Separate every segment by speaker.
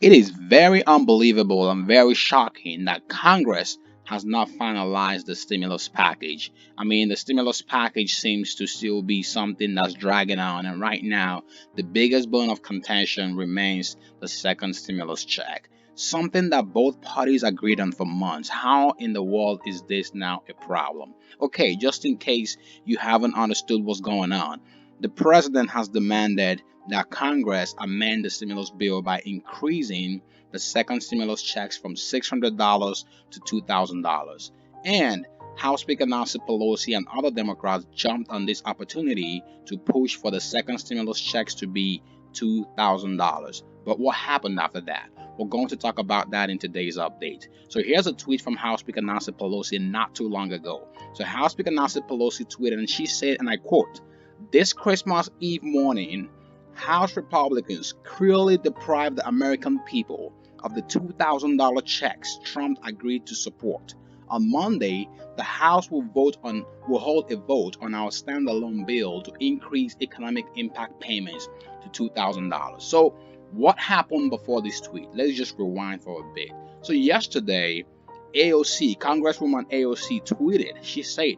Speaker 1: It is very unbelievable and very shocking that Congress has not finalized the stimulus package. I mean, the stimulus package seems to still be something that's dragging on, and right now, the biggest bone of contention remains the second stimulus check. Something that both parties agreed on for months. How in the world is this now a problem? Okay, just in case you haven't understood what's going on, the president has demanded that Congress amend the stimulus bill by increasing the second stimulus checks from $600 to $2,000. And House Speaker Nancy Pelosi and other Democrats jumped on this opportunity to push for the second stimulus checks to be $2,000. But what happened after that? We're going to talk about that in today's update. So here's a tweet from House Speaker Nancy Pelosi not too long ago. So House Speaker Nancy Pelosi tweeted and she said, and I quote, "This Christmas Eve morning, House Republicans cruelly deprived the American people of the $2,000 checks Trump agreed to support. On Monday, the House will hold a vote on our standalone bill to increase economic impact payments to $2,000." So, what happened before this tweet? Let's just rewind for a bit. So yesterday, AOC, Congresswoman AOC tweeted. She said,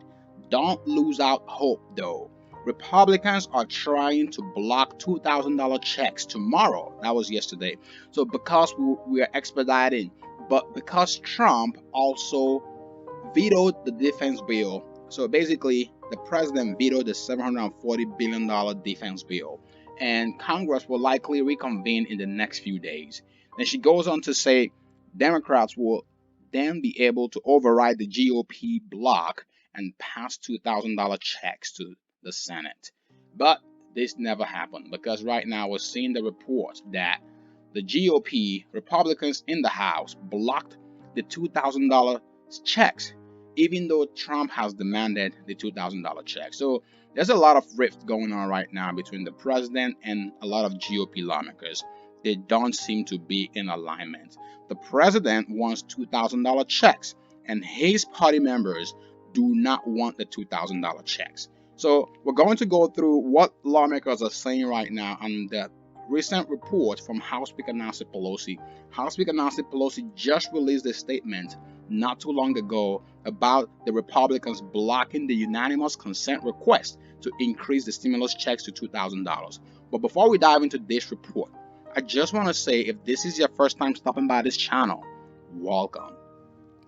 Speaker 1: "Don't lose out hope though. Republicans are trying to block $2,000 checks tomorrow." That was yesterday. So because we are expediting, but because Trump also vetoed the defense bill. So basically, the president vetoed the $740 billion defense bill, and Congress will likely reconvene in the next few days. Then she goes on to say Democrats will then be able to override the GOP bloc and pass $2,000 checks to the Senate. But this never happened because right now we're seeing the report that the GOP, Republicans in the House, blocked the $2,000 checks, even though Trump has demanded the $2,000 check. So there's a lot of rift going on right now between the president and a lot of GOP lawmakers. They don't seem to be in alignment. The president wants $2,000 checks, and his party members do not want the $2,000 checks. So we're going to go through what lawmakers are saying right now on the recent report from House Speaker Nancy Pelosi. House Speaker Nancy Pelosi just released a statement not too long ago about the Republicans blocking the unanimous consent request to increase the stimulus checks to $2,000. But before we dive into this report, I just want to say if this is your first time stopping by this channel, welcome.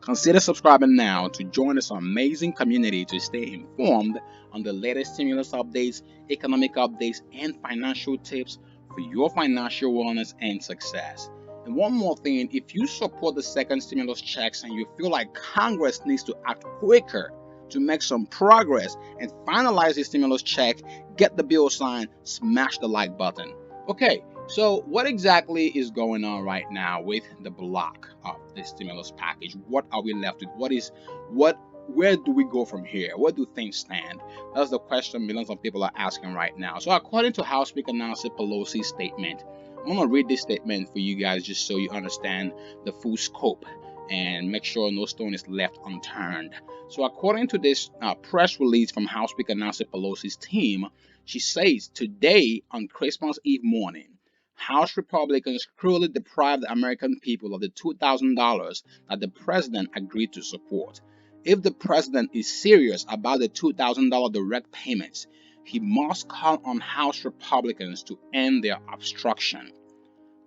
Speaker 1: Consider subscribing now to join this amazing community to stay informed on the latest stimulus updates, economic updates, and financial tips for your financial wellness and success. And one more thing, if you support the second stimulus checks and you feel like Congress needs to act quicker to make some progress and finalize the stimulus check, get the bill signed, smash the like button. Okay, so what exactly is going on right now with the block of the stimulus package? What are we left with? Where do we go from here? Where do things stand? That's the question millions of people are asking right now. So according to House Speaker Nancy Pelosi's statement, I'm going to read this statement for you guys just so you understand the full scope and make sure no stone is left unturned. So according to this press release from House Speaker Nancy Pelosi's team, she says today on Christmas Eve morning, House Republicans cruelly deprived the American people of the $2,000 that the president agreed to support. If the president is serious about the $2,000 direct payments, he must call on House Republicans to end their obstruction.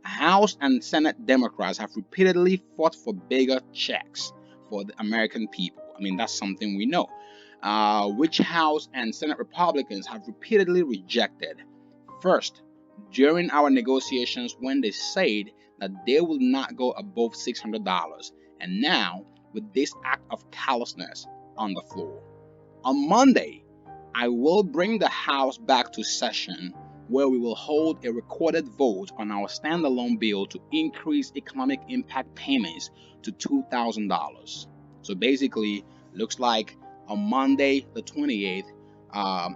Speaker 1: House and Senate Democrats have repeatedly fought for bigger checks for the American people. I mean, that's something we know, which House and Senate Republicans have repeatedly rejected. First, during our negotiations when they said that they will not go above $600, and now with this act of callousness on the floor. On Monday, I will bring the House back to session where we will hold a recorded vote on our standalone bill to increase economic impact payments to $2,000. So basically, looks like on Monday the 28th,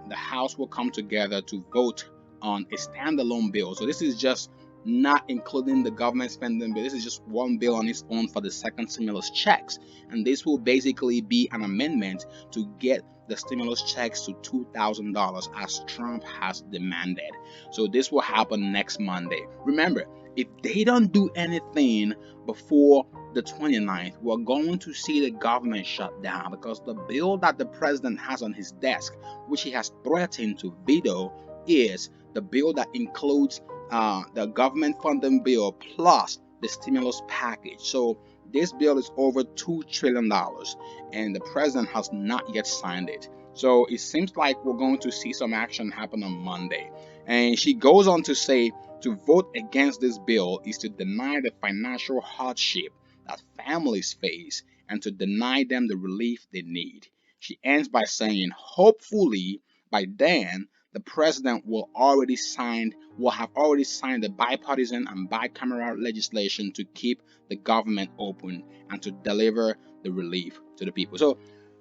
Speaker 1: the House will come together to vote on a standalone bill. So this is just not including the government spending bill. This is just one bill on its own for the second stimulus checks. And this will basically be an amendment to get the stimulus checks to $2,000 as Trump has demanded. So this will happen next Monday. Remember, if they don't do anything before the 29th, we're going to see the government shut down, because the bill that the president has on his desk, which he has threatened to veto, is the bill that includes the government funding bill plus the stimulus package. So this bill is over $2 trillion, and the president has not yet signed it. So it seems like we're going to see some action happen on Monday. And she goes on to say to vote against this bill is to deny the financial hardship that families face and to deny them the relief they need. She ends by saying, hopefully by then the president will have already signed the bipartisan and bicameral legislation to keep the government open and to deliver the relief to the people. So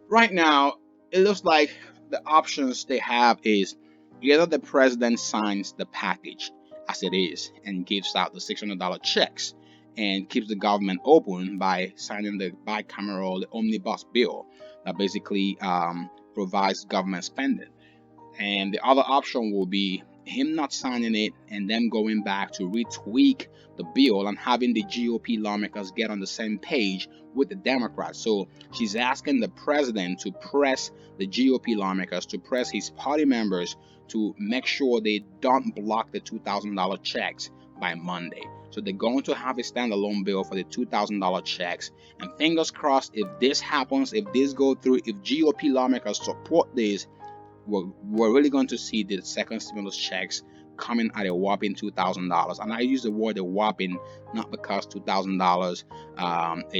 Speaker 1: right now, it looks like the options they have is either the president signs the package as it is and gives out the $600 checks and keeps the government open by signing the bicameral, the omnibus bill that basically provides government spending. And the other option will be him not signing it and them going back to retweak the bill and having the GOP lawmakers get on the same page with the Democrats. So she's asking the president to press the GOP lawmakers, to press his party members to make sure they don't block the $2,000 checks by Monday. So they're going to have a standalone bill for the $2,000 checks. And fingers crossed, if this happens, if this goes through, if GOP lawmakers support this, we're really going to see the second stimulus checks coming at a whopping $2,000. And I use the word a whopping not because $2,000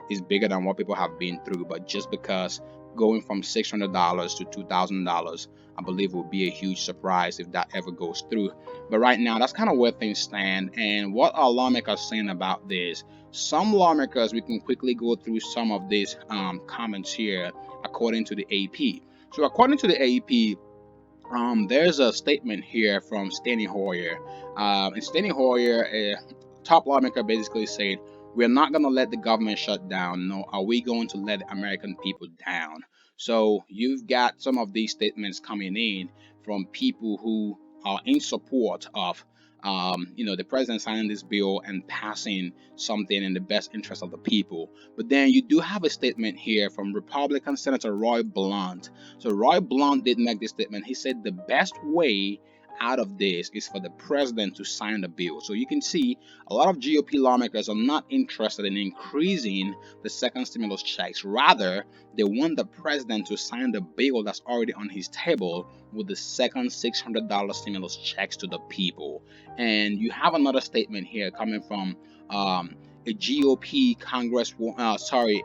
Speaker 1: is bigger than what people have been through, but just because going from $600 to $2,000, I believe will be a huge surprise if that ever goes through. But right now, that's kind of where things stand. And what are lawmakers saying about this? Some lawmakers, we can quickly go through some of these comments here according to the AP. So according to the AP, there's a statement here from Steny Hoyer. And Steny Hoyer, a top lawmaker, basically said, we're not going to let the government shut down. No, are we going to let the American people down? So you've got some of these statements coming in from people who are in support of the president signing this bill and passing something in the best interest of the people. But then you do have a statement here from Republican Senator Roy Blunt. So Roy Blunt did make this statement. He said the best way out of this is for the president to sign the bill. So you can see a lot of GOP lawmakers are not interested in increasing the second stimulus checks. Rather, they want the president to sign the bill that's already on his table with the second $600 stimulus checks to the people. And you have another statement here coming from a GOP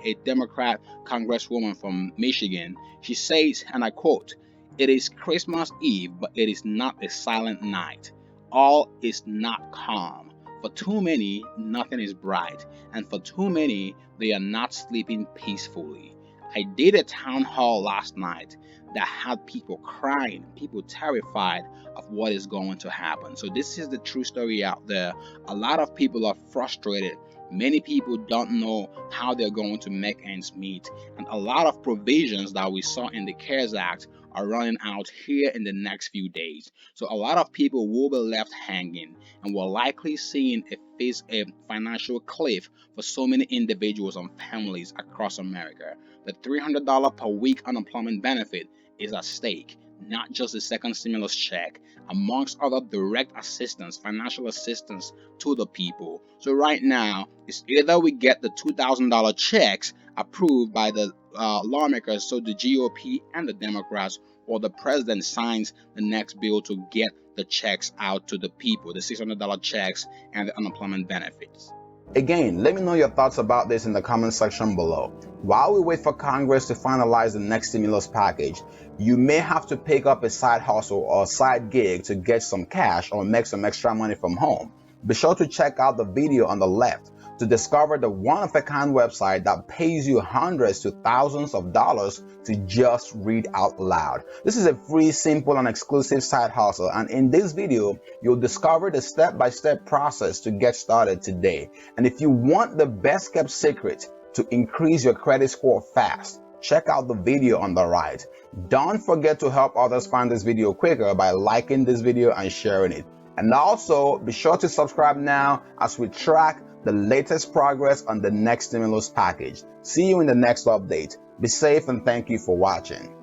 Speaker 1: a Democrat congresswoman from Michigan. She says, and I quote, "It is Christmas Eve, but it is not a silent night. All is not calm. For too many, nothing is bright, and for too many, they are not sleeping peacefully. I did a town hall last night that had people crying, people terrified of what is going to happen." So this is the true story out there. A lot of people are frustrated. Many people don't know how they're going to make ends meet. And a lot of provisions that we saw in the CARES Act are running out here in the next few days. So a lot of people will be left hanging, and we're likely seeing a financial cliff for so many individuals and families across America. The $300 per week unemployment benefit is at stake, not just the second stimulus check, amongst other direct assistance, financial assistance to the people. So right now, it's either we get the $2,000 checks approved by the lawmakers, so the GOP and the Democrats, or the president signs the next bill to get the checks out to the people, the $600 checks and the unemployment benefits.
Speaker 2: Again, let me know your thoughts about this in the comment section below. While we wait for Congress to finalize the next stimulus package, you may have to pick up a side hustle or a side gig to get some cash or make some extra money from home. Be sure to check out the video on the left to discover the one-of-a-kind website that pays you hundreds to thousands of dollars to just read out loud. This is a free, simple, and exclusive side hustle, and in this video, you'll discover the step-by-step process to get started today. And if you want the best-kept secret to increase your credit score fast, check out the video on the right. Don't forget to help others find this video quicker by liking this video and sharing it. And also, be sure to subscribe now as we track the latest progress on the next stimulus package. See you in the next update. Be safe and thank you for watching.